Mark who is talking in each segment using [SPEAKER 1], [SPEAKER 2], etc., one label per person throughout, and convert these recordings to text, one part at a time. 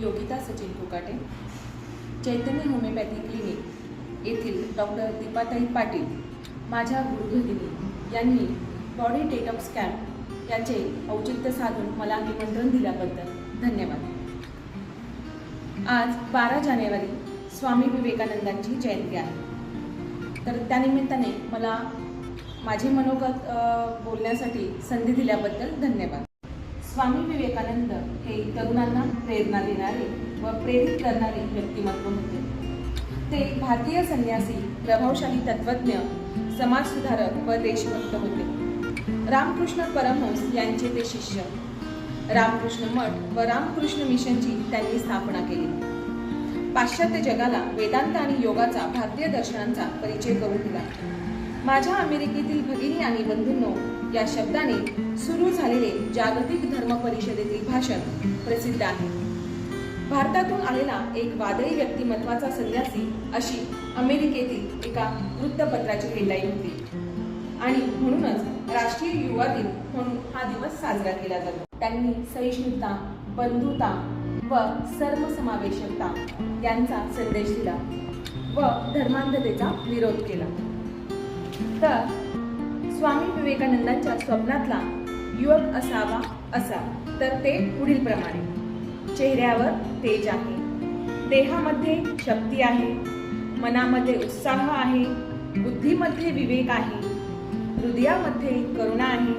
[SPEAKER 1] योगिता सचिन फुकाटे, चैतन्य homeopathy clinic येथील doctor Deepatai Patil माझ्या गुरुभगिनी यांनी बॉडी डेटॉक्स कॅम्प याचे औचित्य साधून मला निमंत्रण दिल्याबद्दल धन्यवाद। आज 12 जानेवारी स्वामी विवेकानंदांची जयंती आहे, तर त्यानिमित्ताने मला माझे मनोगत बोलण्यासाठी संधी दिल्याबद्दल धन्यवाद। स्वामी विवेकानंद हे तरुणांना प्रेरणा देणारे व प्रेरित करणारे व्यक्तिमत्व होते। ते भारतीय संन्यासी, प्रभावशाली तत्त्वज्ञ, समाजसुधारक व देशभक्त होते। रामकृष्ण परमहंस यांचे ते शिष्य। रामकृष्ण मठ व रामकृष्ण मिशनची त्यांनी स्थापना केली। पाश्चात्य जगाला वेदांत आणि योगाचा, भारतीय दर्शनांचा परिचय करून दिला। माझ्या अमेरिकेतील भगिनी आणि बंधूंनो या शब्दाने सुरू झालेले जागतिक धर्म परिषदेतील भाषण प्रसिद्ध आहे। भारतातून आलेला एक वादळी व्यक्तिमत्वाचा संन्यासी अशी अमेरिकेतील एका वृत्तपत्राची हेडलाईन होती आणि म्हणूनच राष्ट्रीय युवा दिन म्हणून हा दिवस साजरा केला जातो। त्यांनी सहिष्णुता, बंधुता व सर्वसमावेशकता यांचा संदेश दिला व धर्मांधतेचा विरोध केला। तर स्वामी विवेकानंदांच्या स्वप्नातला युवक असावा असा तर ते पुढील प्रमाणे: चेहऱ्यावर तेज आहे, देहामध्ये शक्ती आहे, मनामध्ये उत्साह आहे, बुद्धीमध्ये विवेक आहे, हृदयामध्ये करुणा आहे,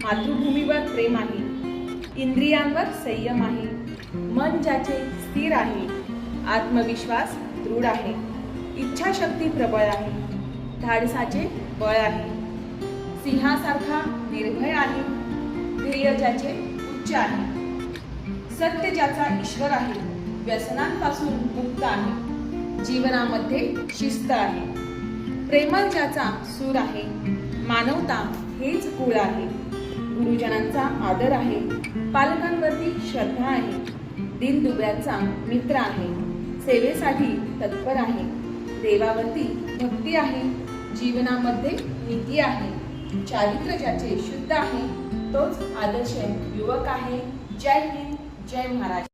[SPEAKER 1] मातृभूमीवर प्रेम आहे, इंद्रियांवर संयम आहे, मन ज्याचे स्थिर आहे, आत्मविश्वास दृढ आहे, इच्छाशक्ती प्रबळ आहे, धाडसाचे बळ आहे, सिंहासारखा निर्भय आहे, ध्येय ज्याचे उच्च आहे, सत्य ज्याचा ईश्वर आहे, व्यसनांपासून मुक्त आहे, जीवनामध्ये शिस्त आहे, प्रेमळ ज्याचा सूर आहे, मानवता हेच कुळ आहे, गुरुजनांचा आदर आहे, पालकांवरती श्रद्धा आहे, दीनदुबळ्यांचा मित्र आहे, सेवेसाठी तत्पर आहे, देवावरती भक्ती आहे, जीवनामध्ये नीती आहे, चारित्र्य ज्याचे शुद्ध आहे तोच आदर्श युवक आहे। जय हिंद, जय महाराज।